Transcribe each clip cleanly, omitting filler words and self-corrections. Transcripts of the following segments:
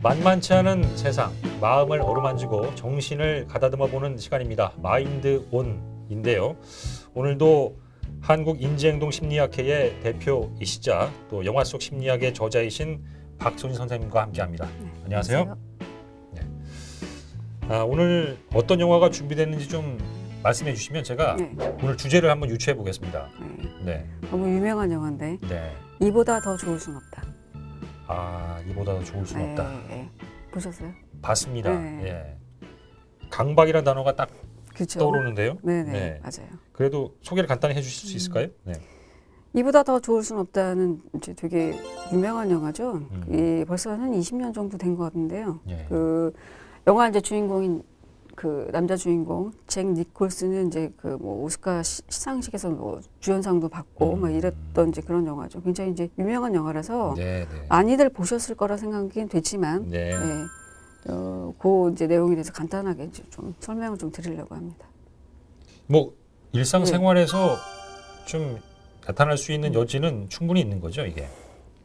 만만치 않은 세상, 마음을 어루만지고 정신을 가다듬어 보는 시간입니다. 마인드 온인데요. 오늘도 한국인지행동심리학회의 대표이시자 또 영화 속 심리학의 저자이신 박소진 선생님과 함께합니다. 안녕하세요. 네. 오늘 어떤 영화가 준비됐는지 좀 말씀해 주시면 제가 오늘 주제를 한번 유추해 보겠습니다. 네. 너무 유명한 영화인데 네. 이보다 더 좋을 순 없다. 이보다 더 좋을 순 없다. 보셨어요? 봤습니다. 예. 강박이라는 단어가 딱 그쵸? 떠오르는데요. 네, 맞아요. 그래도 소개를 간단히 해주실 수 있을까요? 네. 이보다 더 좋을 순 없다는 이제 되게 유명한 영화죠. 벌써 한 20년 정도 된 것 같은데요. 예. 그 영화 이제 주인공인 그 남자 주인공 잭 니콜슨은 이제 그 뭐 오스카 시상식에서 뭐 주연상도 받고 막 이랬던 이제 그런 영화죠. 굉장히 이제 유명한 영화라서 많이들 보셨을 거라 생각이 되지만 그 이제 내용에 대해서 간단하게 이제 좀 설명을 좀 드리려고 합니다. 뭐 일상생활에서 좀 나타날 수 있는 여지는 충분히 있는 거죠, 이게.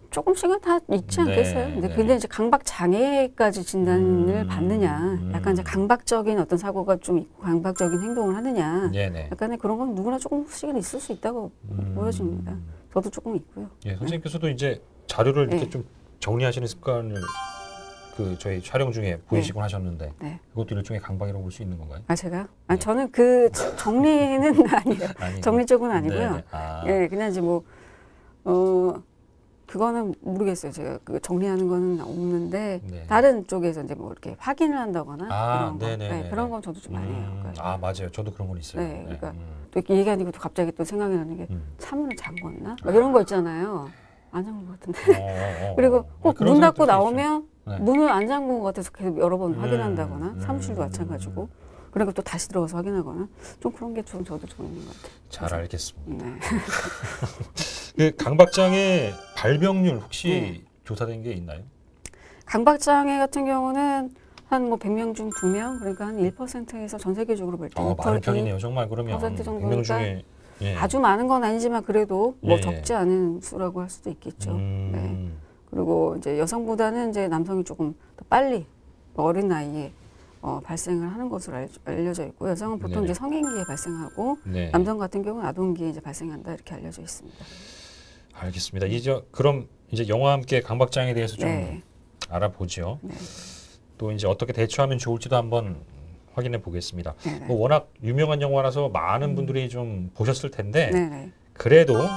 조금씩은 다 있지 않겠어요? 근데 이제 강박 장애까지 진단을 받느냐, 약간 이제 강박적인 어떤 사고가 좀 있고 강박적인 행동을 하느냐, 약간의 그런 건 누구나 조금씩은 있을 수 있다고 보여집니다. 저도 조금 있고요. 예, 선생님께서도 이제 자료를 이렇게 좀 정리하시는 습관을 그 저희 촬영 중에 보이시곤 하셨는데 그것도 일종의 강박이라고 볼 수 있는 건가요? 제가? 저는 그 정리는 아니에요. 정리 쪽은 아니고요. 그냥 이제 뭐 그거는 모르겠어요. 제가 그 정리하는 거는 없는데 다른 쪽에서 이제 뭐 이렇게 확인을 한다거나 그런 건 저도 좀 많이 해요. 맞아요. 저도 그런 건 있어요. 그러니까 또 이렇게 얘기하니까 또 갑자기 또 생각이 나는 게 차문을 잠궜나? 막 이런 거 있잖아요. 안 잠근 것 같은데. 그리고 꼭 문 닫고 나오면 문을 안 잠근 것 같아서 계속 여러 번 확인한다거나 사무실도 마찬가지고. 그리고 또 다시 들어가서 확인하거나 좀 그런 게 좀 저도 좀 있는 것 같아요. 잘 알겠습니다. 그 강박장애 발병률 혹시 조사된 게 있나요? 강박장애 같은 경우는 한 뭐 100명 중 2명, 그러니까 한 1%에서 전 세계적으로 볼 때 많은 편이네요. 정말 그러면 1% 100명 중에 아주 많은 건 아니지만 그래도 뭐 적지 않은 수라고 할 수도 있겠죠. 그리고 이제 여성보다는 이제 남성이 조금 더 빨리 어린 나이에 발생을 하는 것으로 알려져 있고, 여성은 보통 이제 성인기에 발생하고 남성 같은 경우는 아동기에 이제 발생한다 이렇게 알려져 있습니다. 알겠습니다. 그럼 이제 영화와 함께 강박장애에 대해서 좀 알아보죠. 또 이제 어떻게 대처하면 좋을지도 한번 확인해 보겠습니다. 뭐 워낙 유명한 영화라서 많은 분들이 좀 보셨을 텐데 그래도 좀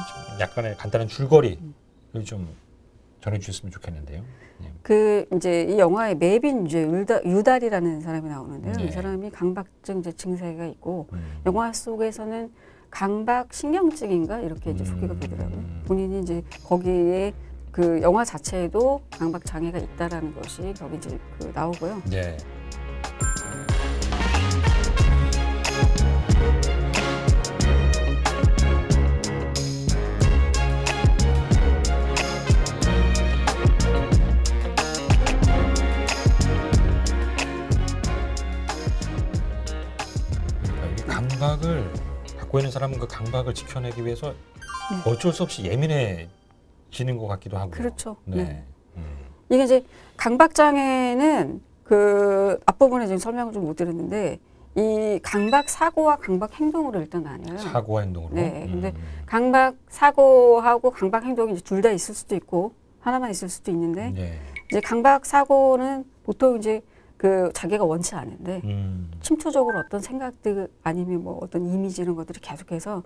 약간의 간단한 줄거리를 좀 전해주셨으면 좋겠는데요. 그 이제 이 영화에 매빈 이제 유달이라는 사람이 나오는데요. 이 사람이 강박증 이제 증세가 있고 영화 속에서는 강박 신경증인가 이렇게 이제 소개가 되더라고요. 본인이 이제 거기에 그 영화 자체에도 강박 장애가 있다라는 것이 거기 이제 그 나오고요. 강박을 갖고 있는 사람은 그 강박을 지켜내기 위해서 어쩔 수 없이 예민해지는 것 같기도 하고요. 그렇죠. 이게 이제 강박 장애는 그 앞부분에 지금 설명을 좀 못 드렸는데 이 강박 사고와 강박 행동으로 일단 나뉘어요. 사고와 행동으로. 근데 강박 사고하고 강박 행동이 이제 둘 다 있을 수도 있고 하나만 있을 수도 있는데 이제 강박 사고는 보통 이제 그 자기가 원치 않은데 침투적으로 어떤 생각들 아니면 뭐 어떤 이미지 이런 것들이 계속해서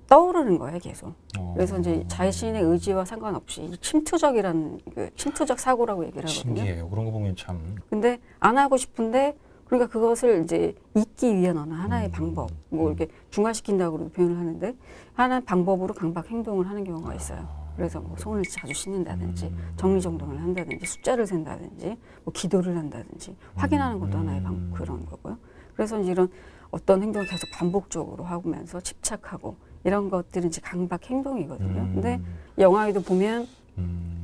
떠오르는 거예요, 계속. 그래서 이제 자신의 의지와 상관없이 침투적이라는 그 침투적 사고라고 얘기를 하거든요. 신기해요. 그런 거 보면 참. 근데 안 하고 싶은데 그러니까 그것을 이제 잊기 위한 어느 하나의 방법, 뭐 이렇게 중화시킨다고 표현을 하는데 하나의 방법으로 강박 행동을 하는 경우가 있어요. 그래서 뭐 손을 자주 씻는다든지 정리정돈을 한다든지 숫자를 센다든지 뭐 기도를 한다든지 확인하는 것도 하나의 그런 거고요. 그래서 이제 이런 어떤 행동을 계속 반복적으로 하면서 집착하고 이런 것들은 이제 강박 행동이거든요. 근데 영화에도 보면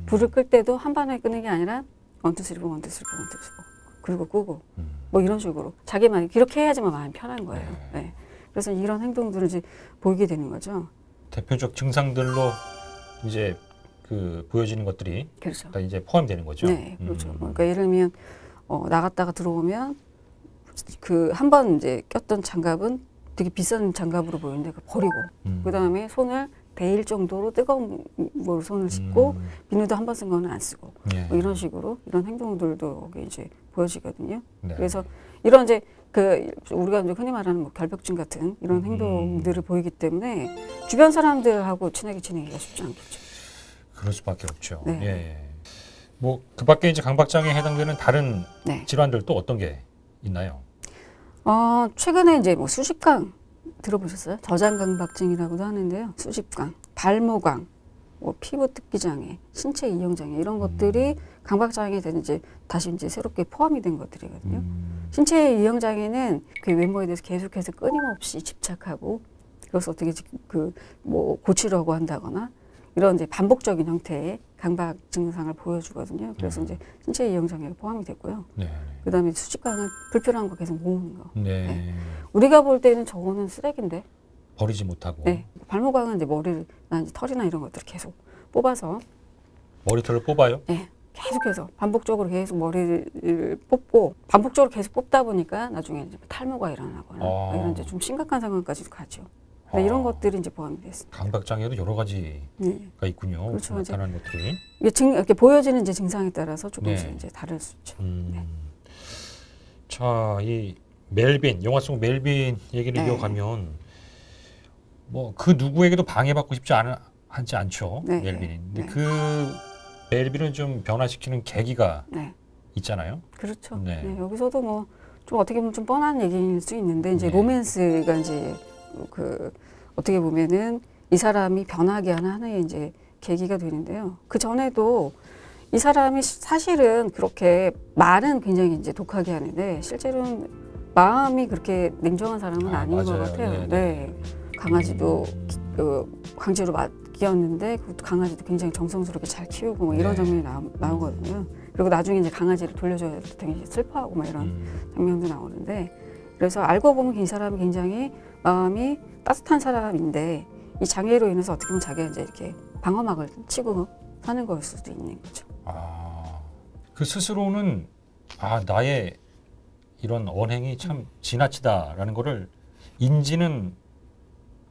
불을 끌 때도 한 번에 끄는 게 아니라 원투쓰리고 원투쓰리고 원투쓰리고 그리고 끄고 뭐 이런 식으로 자기만 이렇게 해야지만 마음이 편한 거예요. 그래서 이런 행동들을 이제 보이게 되는 거죠. 대표적 증상들로 이제 그 보여지는 것들이 그렇죠. 다 이제 포함되는 거죠. 네, 그렇죠. 그러니까 예를 들면 나갔다가 들어오면 그 한 번 이제 꼈던 장갑은 되게 비싼 장갑으로 보이는데 그걸 버리고 그 다음에 손을 데일 정도로 뜨거운 물 손을 씻고 비누도 한 번 쓴 거는 안 쓰고 예. 뭐 이런 식으로 이런 행동들도 여기 이제 보여지거든요. 네. 그래서 이런 이제 그 우리가 이제 흔히 말하는 뭐 결벽증 같은 이런 행동들을 보이기 때문에 주변 사람들하고 친하게 지내기가 쉽지 않겠죠. 그럴 수밖에 없죠. 네. 예. 뭐 그밖에 이제 강박장애에 해당되는 다른 네. 질환들 또 어떤 게 있나요? 최근에 이제 뭐 수식강 들어보셨어요? 저장강박증이라고도 하는데요. 수식강, 발모강, 뭐 피부 뜯기 장애, 신체 이형 장애 이런 것들이 강박장애에 대한 이제 다시 이제 새롭게 포함이 된 것들이거든요. 신체 이형 장애는 그 외모에 대해서 계속해서 끊임없이 집착하고 그것을 어떻게 그 뭐 고치려고 한다거나 이런 이제 반복적인 형태의 강박 증상을 보여주거든요. 그래서 이제 신체 이형 장애가 포함이 됐고요. 네. 그다음에 수식강은 불편한 거 계속 모으는 거. 네. 네. 우리가 볼 때는 저거는 쓰레기인데. 버리지 못하고. 네. 발모강은 이제 머리나 이제 털이나 이런 것들을 계속 뽑아서. 머리털을 뽑아요? 네. 계속해서 반복적으로 계속 머리를 뽑고 반복적으로 계속 뽑다 보니까 나중에 이제 탈모가 일어나거나 이런 이제 좀 심각한 상황까지 가죠. 네, 이런 것들이 이제 포함이 됐습니다. 강박장애도 여러 가지가 있군요. 그렇죠. 나타나는 것들이. 이게 보여지는 이제 증상에 따라서 조금씩 네. 이제 다를 수 있죠. 네. 자, 이 멜빈, 영화 속 멜빈 얘기를 네. 이어가면 뭐 그 누구에게도 방해받고 싶지 하지 않죠. 네. 멜빈이. 근데 네. 그 멜빈을 좀 변화시키는 계기가 네. 있잖아요. 그렇죠. 네. 네, 여기서도 뭐 좀 어떻게 보면 좀 뻔한 얘기일 수 있는데 이제 네. 로맨스가 이제 그 어떻게 보면은 이 사람이 변하게 하는 하나의 이제 계기가 되는데요. 그 전에도 이 사람이 사실은 그렇게 말은 굉장히 이제 독하게 하는데 실제로는 마음이 그렇게 냉정한 사람은 아닌 것 맞아요. 같아요. 네, 네. 강아지도 강제로 맡겼는데 그 강아지도 굉장히 정성스럽게 잘 키우고 뭐 이런 네. 장면이 나오거든요. 그리고 나중에 이제 강아지를 돌려줘야 될 때 되게 슬퍼하고 막 이런 장면도 나오는데 그래서 알고 보면 이 사람이 굉장히 마음이 따뜻한 사람인데 이 장애로 인해서 어떻게 보면 자기가 이제 이렇게 방어막을 치고 사는 걸 수도 있는 거죠. 그 스스로는 나의 이런 언행이 참 지나치다라는 거를 인지는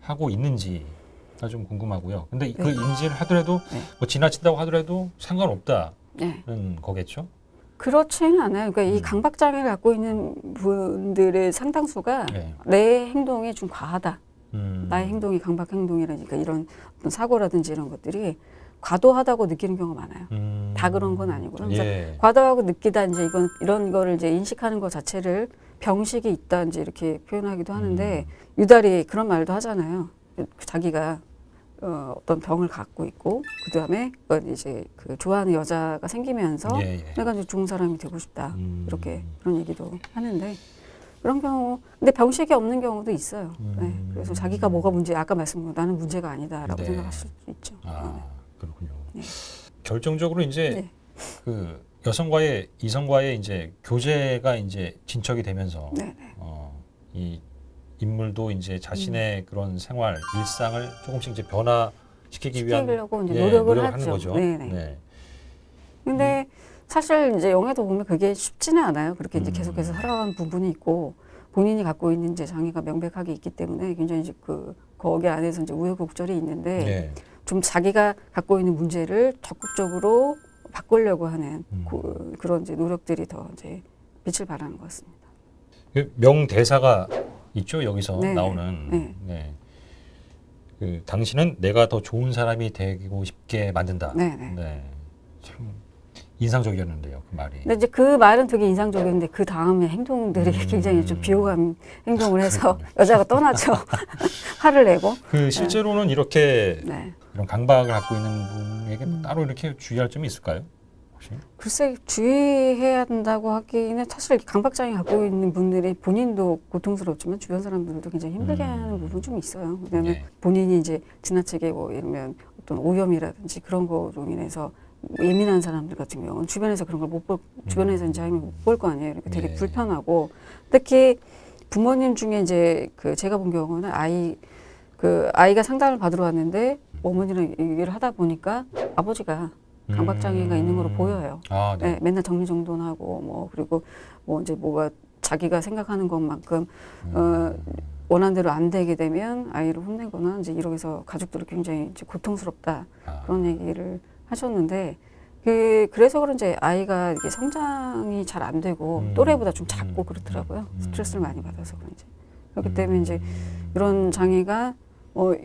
하고 있는지가 좀 궁금하고요. 근데 그 인지를 하더라도 뭐 지나친다고 하더라도 상관없다는 거겠죠? 그렇지는 않아요. 그러니까 이 강박장애를 갖고 있는 분들의 상당수가 내 행동이 좀 과하다. 나의 행동이 강박 행동이라니까 이런 어떤 사고라든지 이런 것들이 과도하다고 느끼는 경우가 많아요. 다 그런 건 아니고요. 그래서 과도하고 느끼다 이제 이런 거를 이제 인식하는 것 자체를 병식이 있다 이제 이렇게 표현하기도 하는데 유달리 그런 말도 하잖아요. 자기가 어떤 병을 갖고 있고 그 다음에 이제 그 좋아하는 여자가 생기면서 내가 이제 좋은 사람이 되고 싶다 이렇게 그런 얘기도 하는데 그런 경우 근데 병식이 없는 경우도 있어요. 네. 그래서 자기가 뭐가 문제 아까 말씀드린 나는 문제가 아니다라고 생각할 수도 있죠. 그렇군요. 네. 결정적으로 이제 그 여성과의 이성과의 이제 교제가 이제 진척이 되면서 이 인물도 이제 자신의 그런 생활 일상을 조금씩 이제 변화시키기 위한 이제 노력을 하는 하죠. 거죠. 네. 근데 사실 이제 영화도 보면 그게 쉽지는 않아요. 그렇게 이제 계속해서 살아가는 부분이 있고 본인이 갖고 있는 이제 장애가 명백하게 있기 때문에 굉장히 이제 거기 안에서 이제 우여곡절이 있는데 좀 자기가 갖고 있는 문제를 적극적으로 바꾸려고 하는 그런 이제 노력들이 더 이제 빛을 발하는 것 같습니다. 명대사가 있죠 여기서 나오는. 그 당신은 내가 더 좋은 사람이 되고 싶게 만든다. 참 인상적이었는데요 그 말이. 근데 이제 그 말은 되게 인상적이었는데 그 다음에 행동들이 굉장히 좀 비호감 행동을 해서 여자가 떠나죠. 화를 내고. 그 실제로는 이렇게 이런 강박을 갖고 있는 분에게 따로 이렇게 주의할 점이 있을까요? 혹시? 글쎄 주의해야 한다고 하기는 사실 강박장애 갖고 있는 분들이 본인도 고통스럽지만 주변 사람들도 굉장히 힘들게 하는 부분 좀 있어요. 왜냐하면 본인이 이제 지나치게 뭐 이러면 어떤 오염이라든지 그런 거로 인해서 예민한 사람들 같은 경우는 주변에서 그런 걸 못 볼, 주변에서 이제 못 볼 거 아니에요. 이렇게 되게 불편하고 특히 부모님 중에 이제 제가 본 경우는 아이가 상담을 받으러 왔는데 어머니랑 얘기를 하다 보니까 아버지가 강박장애가 있는 걸로 보여요. 아, 네. 네, 맨날 정리정돈하고 뭐 그리고 뭐 이제 뭐가 자기가 생각하는 것만큼 원하는 대로 안 되게 되면 아이를 혼내거나 이제 이렇게 해서 가족들이 굉장히 이제 고통스럽다 그런 얘기를 하셨는데 그래서 그런지 아이가 이게 성장이 잘 안 되고 또래보다 좀 작고 그렇더라고요. 스트레스를 많이 받아서 그런지. 그렇기 때문에 이제 이런 장애가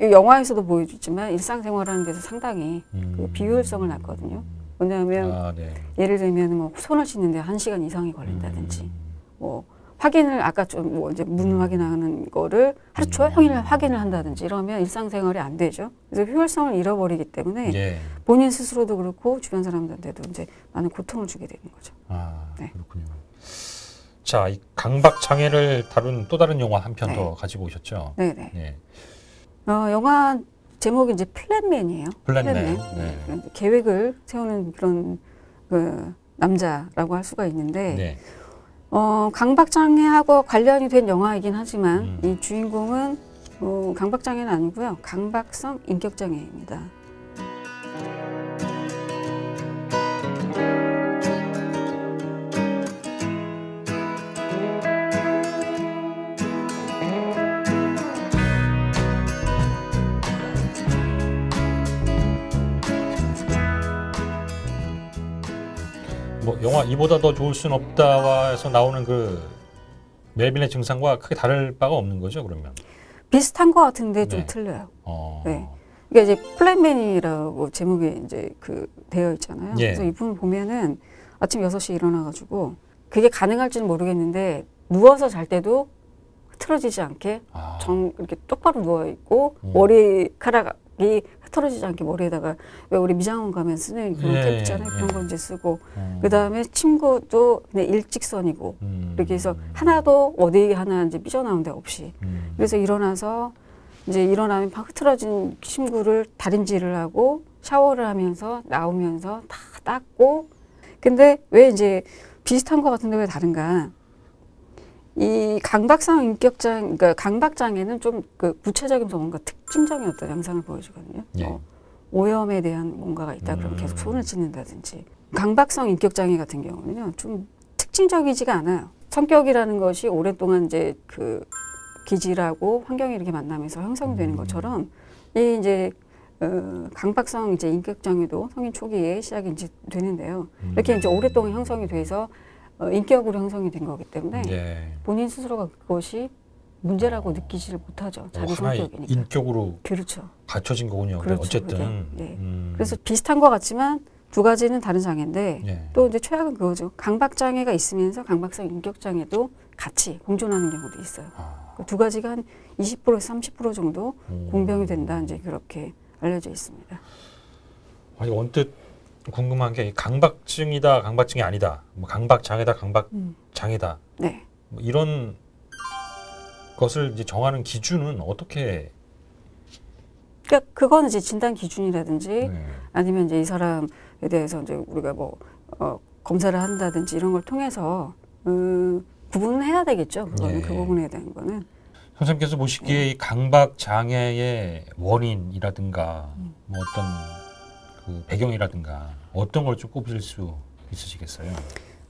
이 영화에서도 보여주지만 일상생활하는 데서 상당히 그 비효율성을 낳거든요. 왜냐하면 네. 예를 들면 뭐 손을 씻는데 1시간 이상이 걸린다든지 뭐 확인을 아까 좀 뭐 이제 문 확인하는 거를 하루 종일 확인을 한다든지 이러면 일상생활이 안 되죠. 그래서 효율성을 잃어버리기 때문에 예. 본인 스스로도 그렇고 주변 사람들한테도 이제 많은 고통을 주게 되는 거죠. 네. 그렇군요. 자, 이 강박 장애를 다룬 또 다른 영화 한 편 더 가지고 오셨죠? 네네. 네. 영화 제목이 이제 플랜맨이에요. 플랜맨. 네. 계획을 세우는 그런 그 남자라고 할 수가 있는데 네. 강박장애하고 관련이 된 영화이긴 하지만 이 주인공은 강박장애는 아니고요. 강박성 인격장애입니다. 뭐 영화 이보다 더 좋을 순 없다와에서 나오는 그 멜빈의 증상과 크게 다를 바가 없는 거죠, 그러면? 비슷한 것 같은데 좀 네. 틀려요. 네. 그러니까 이제 플랜맨이라고 제목이 이제 그 되어 있잖아요. 예. 그래서 이분 보면은 아침 6시에 일어나가지고 그게 가능할지는 모르겠는데 누워서 잘 때도 흐트러지지 않게 이렇게 똑바로 누워 있고 머리카락이 흐트러지지 않게 머리에다가 왜 우리 미장원 가면 쓰는 그런 캡 있잖아요. 그런 거 이제 쓰고 그 다음에 침구도 그냥 일직선이고 이렇게 해서 하나도 어디 하나 이제 삐져나온 데 없이 그래서 일어나서 이제 일어나면 흐트러진 침구를 다림질을 하고 샤워를 하면서 나오면서 다 닦고 근데 왜 이제 비슷한 것 같은데 왜 다른가? 이 강박성 인격장, 그러니까 강박장애는 좀 그 구체적인 뭔가 특징적인 어떤 양상을 보여주거든요. 예. 오염에 대한 뭔가가 있다 그러면 계속 손을 찢는다든지. 강박성 인격장애 같은 경우는요, 좀 특징적이지가 않아요. 성격이라는 것이 오랫동안 이제 그 기질하고 환경이 이렇게 만나면서 형성이 되는 것처럼 이 이제 강박성 이제 인격장애도 성인 초기에 시작이 이제 되는데요. 이렇게 이제 오랫동안 형성이 돼서 인격으로 형성이 된 거기 때문에 본인 스스로가 그것이 문제라고 느끼지를 못하죠. 자기 성격이니까. 인격으로 그렇죠. 갖춰진 거군요. 그렇죠. 어쨌든. 그래서 비슷한 것 같지만 두 가지는 다른 장애인데 또 이제 최악은 그거죠. 강박장애가 있으면서 강박성 인격장애도 같이 공존하는 경우도 있어요. 두 가지가 한 20%에서 30% 정도 공병이 된다. 이제 그렇게 알려져 있습니다. 아니 언뜻 궁금한 게 강박증이다, 강박증이 아니다, 뭐 강박장애다, 강박장애다, 네. 뭐 이런 것을 이제 정하는 기준은 어떻게? 그러니까 그건 이제 진단 기준이라든지 아니면 이제 이 사람에 대해서 이제 우리가 뭐 검사를 한다든지 이런 걸 통해서 구분을 해야 되겠죠. 그거는 그 부분에 대한 거는. 선생님께서 보시기에 이 강박장애의 원인이라든가 뭐 어떤 그 배경이라든가 어떤 걸 좀 꼽을 수 있으시겠어요?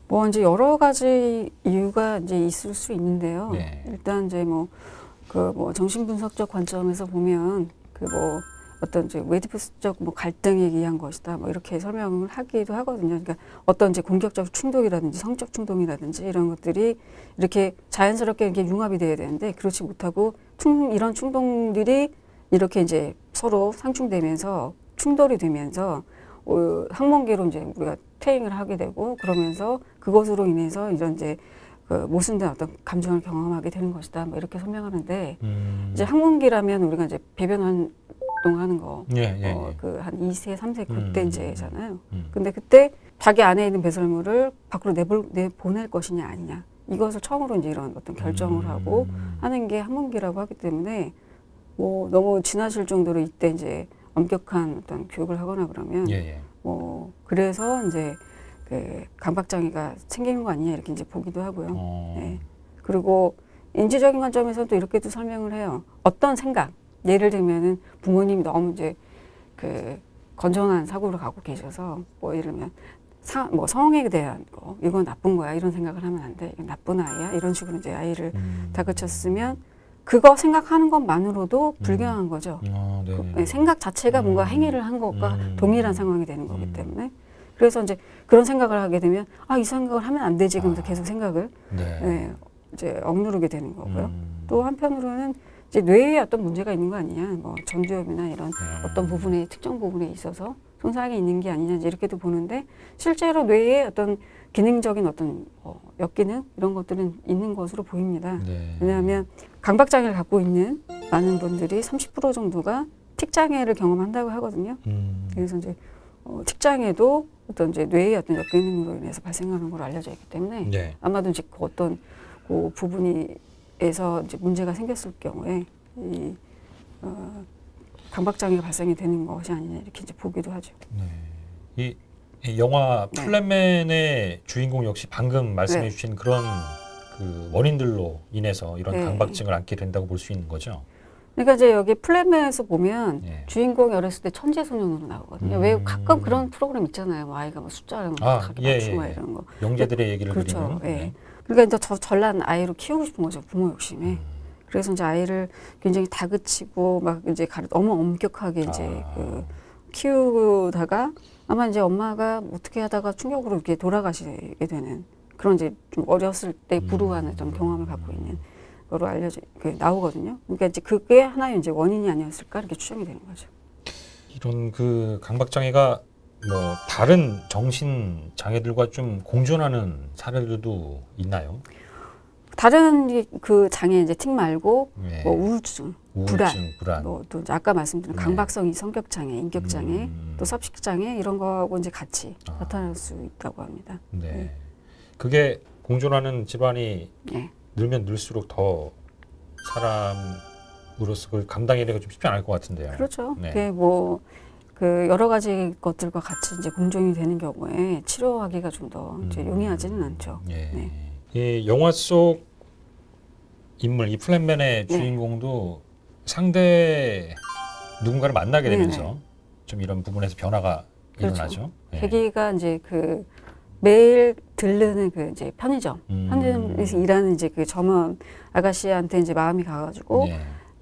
뭐 이제 여러 가지 이유가 이제 있을 수 있는데요. 일단 이제 뭐 정신분석적 관점에서 보면 그 뭐 어떤 이제 오이디푸스적 뭐 갈등에 의한 것이다 뭐 이렇게 설명을 하기도 하거든요. 그러니까 어떤 이제 공격적 충동이라든지 성적 충동이라든지 이런 것들이 이렇게 자연스럽게 이렇게 융합이 돼야 되는데 그렇지 못하고 이런 충동들이 이렇게 이제 서로 상충되면서 충돌이 되면서 항문기로 이제 우리가 퇴행을 하게 되고 그러면서 그것으로 인해서 이런 이제 그 모순된 어떤 감정을 경험하게 되는 것이다. 뭐 이렇게 설명하는데 이제 항문기라면 우리가 이제 배변 활동하는 거, 그 한 2세, 3세 그때 이제잖아요. 근데 그때 자기 안에 있는 배설물을 밖으로 내보낼 것이냐 아니냐 이것을 처음으로 이제 이런 어떤 결정을 하고 하는 게 항문기라고 하기 때문에 뭐 너무 지나칠 정도로 이때 이제 엄격한 어떤 교육을 하거나 그러면 뭐 그래서 이제 그 강박장애가 생기는 거 아니냐 이렇게 이제 보기도 하고요. 그리고 인지적인 관점에서 또 이렇게도 설명을 해요. 어떤 생각, 예를 들면은 부모님이 너무 이제 그 건전한 사고를 갖고 계셔서 뭐 예를 들면 뭐 성에 대한 거 이건 나쁜 거야 이런 생각을 하면 안 돼. 이건 나쁜 아이야 이런 식으로 이제 아이를 다그쳤으면 그거 생각하는 것만으로도 불경한 거죠. 그 생각 자체가 뭔가 행위를 한 것과 동일한 상황이 되는 거기 때문에 그래서 이제 그런 생각을 하게 되면 이 생각을 하면 안 되지 그러면서 계속 생각을 이제 억누르게 되는 거고요. 또 한편으로는 이제 뇌에 어떤 문제가 있는 거 아니냐, 뭐 전두엽이나 이런 어떤 부분에 특정 부분에 있어서 손상이 있는 게 아니냐 이렇게도 보는데 실제로 뇌에 어떤 기능적인 어떤 역기능 이런 것들은 있는 것으로 보입니다. 왜냐하면 강박장애를 갖고 있는 많은 분들이 30% 정도가 틱장애를 경험한다고 하거든요. 그래서 이제 틱장애도 어떤 이제 뇌의 어떤 역기능으로 인해서 발생하는 걸로 알려져 있기 때문에 아마도 이제 그 어떤 그 부분에서 이제 문제가 생겼을 경우에 이 강박장애가 발생이 되는 것이 아니냐 이렇게 이제 보기도 하죠. 이 영화 플랜맨의 주인공 역시 방금 말씀해 주신 그런 그 원인들로 인해서 이런 강박증을 안게 된다고 볼 수 있는 거죠. 그러니까 이제 여기 플랜맨에서 보면 주인공이 어렸을 때 천재소년으로 나오거든요. 왜 가끔 그런 프로그램 있잖아요. 뭐 아이가 뭐 숫자를 맞추고 이런 거. 영재들의 얘기를 그렇죠. 그리는. 그러니까 이제 전란 아이로 키우고 싶은 거죠. 부모 욕심에. 그래서 이제 아이를 굉장히 다그치고 막 이제 너무 엄격하게 이제 키우다가 아마 이제 엄마가 어떻게 하다가 충격으로 이렇게 돌아가시게 되는 그런 이제 좀 어렸을 때 불우한 어떤 경험을 갖고 있는 거로 나오거든요. 그러니까 이제 그게 하나의 이제 원인이 아니었을까 이렇게 추정이 되는 거죠. 이런 그 강박장애가 뭐 다른 정신 장애들과 좀 공존하는 사례들도 있나요? 다른 그 장애 이제 틱 말고 뭐 우울증, 불안. 뭐 또 아까 말씀드린 강박성 성격 장애, 인격 장애, 또 섭식 장애 이런 거하고 이제 같이 나타날 수 있다고 합니다. 그게 공존하는 집안이 늘면 늘수록 더 사람으로서 그걸 감당하기가 좀 쉽지 않을 것 같은데요. 그렇죠. 그게 뭐 그 여러 가지 것들과 같이 이제 공존이 되는 경우에 치료하기가 좀 더 용이하지는 않죠. 이 영화 속 인물, 이 플랜맨의 주인공도 상대 누군가를 만나게 되면서 좀 이런 부분에서 변화가 일어나죠. 계기가 이제 그 매일 들르는 그 이제 편의점에서 일하는 이제 그 점원 아가씨한테 이제 마음이 가가지고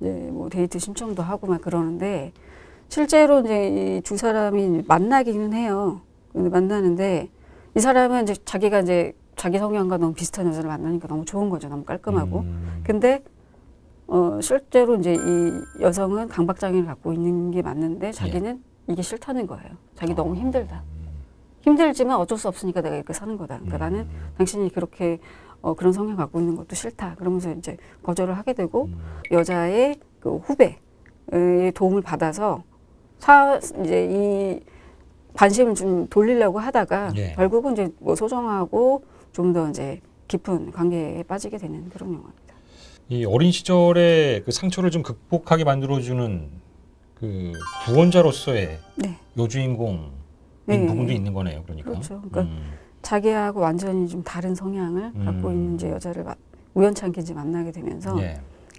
이제 뭐 데이트 신청도 하고 막 그러는데 실제로 이제 이 두 사람이 만나기는 해요. 근데 만나는데 이 사람은 이제 자기가 이제 자기 성향과 너무 비슷한 여자를 만나니까 너무 좋은 거죠. 너무 깔끔하고. 근데 실제로 이제 이 여성은 강박장애를 갖고 있는 게 맞는데 자기는 이게 싫다는 거예요. 자기 너무 힘들다. 힘들지만 어쩔 수 없으니까 내가 이렇게 사는 거다. 그러니까 나는 당신이 그렇게 그런 성향 갖고 있는 것도 싫다. 그러면서 이제 거절을 하게 되고 여자의 그 후배의 도움을 받아서 이제 이 관심을 좀 돌리려고 하다가 결국은 이제 뭐 소정하고 좀 더 이제 깊은 관계에 빠지게 되는 그런 영화입니다. 이 어린 시절의 그 상처를 좀 극복하게 만들어주는 그 구원자로서의 여주인공인 부분도 있는 거네요. 그러니까. 그렇죠. 그러니까 자기하고 완전히 좀 다른 성향을 갖고 있는 이제 여자를 우연찮게 이제 만나게 되면서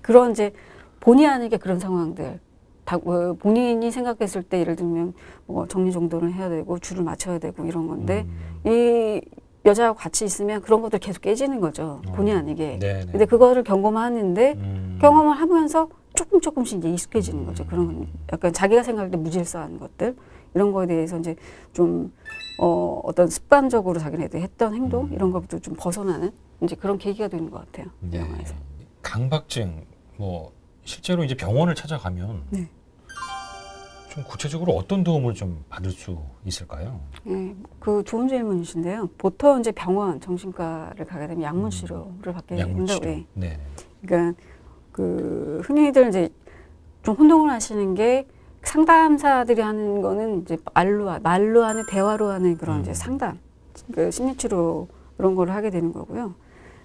그런 이제 본의 아니게 그런 상황들. 본인이 생각했을 때 예를 들면 뭐 정리정돈을 해야 되고 줄을 맞춰야 되고 이런 건데 이 여자하고 같이 있으면 그런 것들 계속 깨지는 거죠. 본의 아니게. 근데 그거를 경험하는데 경험을 하면서 조금씩 이제 익숙해지는 거죠. 그런 약간 자기가 생각할 때 무질서한 것들 이런 거에 대해서 이제 좀 어떤 습관적으로 자기네들이 했던 행동 이런 것부터 좀 벗어나는 이제 그런 계기가 되는 것 같아요. 영화에서. 강박증 뭐 실제로 이제 병원을 찾아가면 좀 구체적으로 어떤 도움을 좀 받을 수 있을까요? 그 좋은 질문이신데요. 보통 이제 병원 정신과를 가게 되면 약물 치료를 받게 된다고. 그러니까 그 흔히들 이제 좀 혼동을 하시는 게 상담사들이 하는 거는 이제 말로 하는 대화로 하는 그런 이제 상담, 그 심리치료 그런 거를 하게 되는 거고요.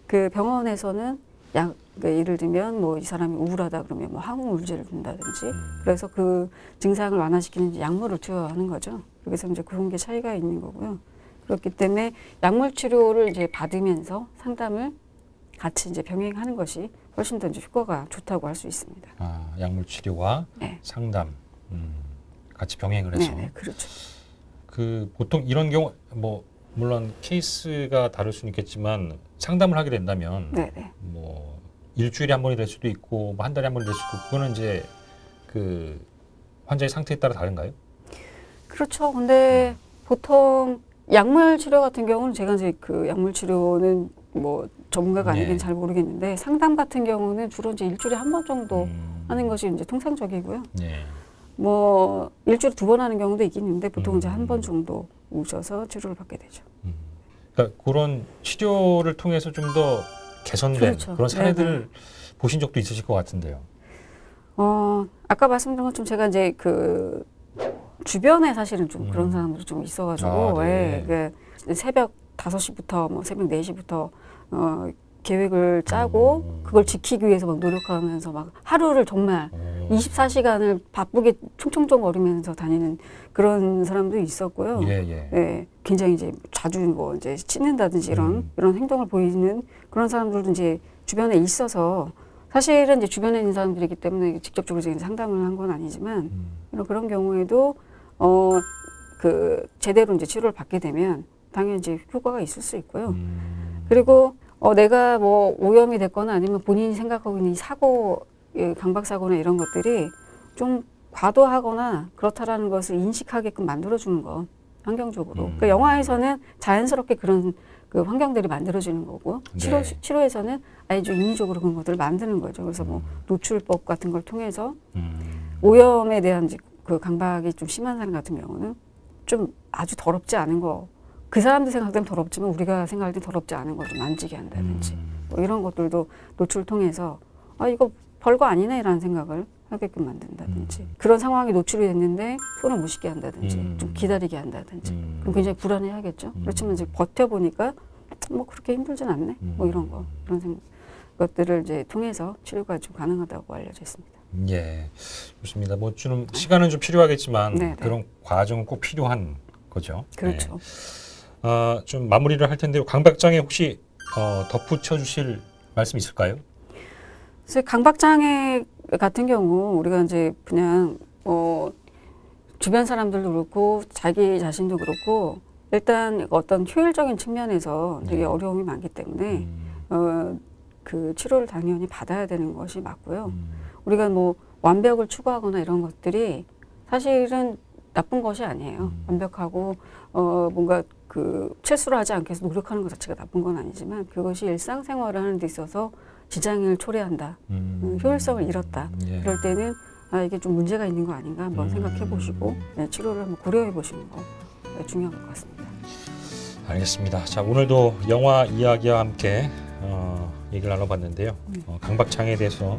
그 병원에서는 그러니까 예를 들면 뭐 이 사람이 우울하다 그러면 뭐 항우울제를 준다든지 그래서 그 증상을 완화시키는 약물을 투여하는 거죠. 그래서 이제 그런 게 차이가 있는 거고요. 그렇기 때문에 약물 치료를 이제 받으면서 상담을 같이 이제 병행하는 것이 훨씬 더 이제 효과가 좋다고 할 수 있습니다. 약물 치료와 상담. 같이 병행을 해서. 네, 그렇죠. 그 보통 이런 경우 뭐 물론 케이스가 다를 수는 있겠지만 상담을 하게 된다면 네. 뭐 일주일에 한 번이 될 수도 있고 뭐 한 달에 한 번이 될 수도 있고 그거는 이제 그 환자의 상태에 따라 다른가요? 그렇죠. 근데 보통 약물 치료 같은 경우는 제가 이제 그 약물 치료는 뭐 전문가가 아니긴 잘 모르겠는데 상담 같은 경우는 주로 이제 일주일에 한 번 정도 하는 것이 이제 통상적이고요. 뭐 일주일에 2번 하는 경우도 있긴 있는데 보통 이제 한 번 정도 오셔서 치료를 받게 되죠. 그러니까 그런 치료를 통해서 좀 더 개선된 그렇죠. 그런 사례들 보신 적도 있으실 것 같은데요. 아까 말씀드린 것처럼 제가 이제 그 주변에 사실은 좀 그런 사람들이 좀 있어가지고 새벽 5시부터 뭐 새벽 4시부터 계획을 짜고 그걸 지키기 위해서 막 노력하면서 막 하루를 정말 24시간을 바쁘게 총총총거리면서 다니는 그런 사람도 있었고요. 예, 굉장히 이제 자주 뭐 이제 찢는다든지 이런 행동을 보이는 그런 사람들도 이제 주변에 있어서 사실은 이제 주변에 있는 사람들이기 때문에 직접적으로 이제 상담을 한 건 아니지만 그런 경우에도 그 제대로 이제 치료를 받게 되면 당연히 이제 효과가 있을 수 있고요. 그리고 내가 뭐 오염이 됐거나 아니면 본인이 생각하고 있는 이 사고, 강박사고나 이런 것들이 좀 과도하거나 그렇다라는 것을 인식하게끔 만들어주는 거, 환경적으로. 그러니까 영화에서는 자연스럽게 그런 그 환경들이 만들어지는 거고, 치료에서는 아예 좀 인위적으로 그런 것들을 만드는 거죠. 그래서 뭐 노출법 같은 걸 통해서 오염에 대한 그 강박이 좀 심한 사람 같은 경우는 좀 아주 더럽지 않은 거, 그 사람들 생각할 땐 더럽지만 우리가 생각할 땐 더럽지 않은 걸 좀 만지게 한다든지 뭐 이런 것들도 노출 통해서 이거 별거 아니네 라는 생각을 하게끔 만든다든지 그런 상황에 노출이 됐는데 손을 못 씻게 한다든지 좀 기다리게 한다든지 그럼 굉장히 불안해 하겠죠. 그렇지만 이제 버텨보니까 뭐 그렇게 힘들진 않네 뭐 이런 것들을 이제 통해서 치료가 좀 가능하다고 알려져 있습니다. 예, 좋습니다. 뭐 좀 시간은 좀 필요하겠지만 그런 과정은 꼭 필요한 거죠. 그렇죠. 좀 마무리를 할 텐데요. 강박장애 혹시 덧붙여 주실 말씀 있을까요? 그래서 강박장애 같은 경우 우리가 이제 그냥 주변 사람들도 그렇고 자기 자신도 그렇고 일단 어떤 효율적인 측면에서 되게 어려움이 많기 때문에 그 치료를 당연히 받아야 되는 것이 맞고요. 우리가 뭐 완벽을 추구하거나 이런 것들이 사실은 나쁜 것이 아니에요. 완벽하고 뭔가 그 실수를 하지 않기 위해서 노력하는 것 자체가 나쁜 건 아니지만 그것이 일상생활을 하는 데 있어서 지장을 초래한다. 효율성을 잃었다. 그럴 때는 이게 좀 문제가 있는 거 아닌가 한번 생각해 보시고 치료를 한번 고려해 보시는 거 중요한 것 같습니다. 알겠습니다. 자, 오늘도 영화 이야기와 함께 얘기를 나눠봤는데요. 강박장애에 대해서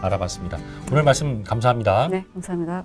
알아봤습니다. 오늘 말씀 감사합니다. 네, 감사합니다.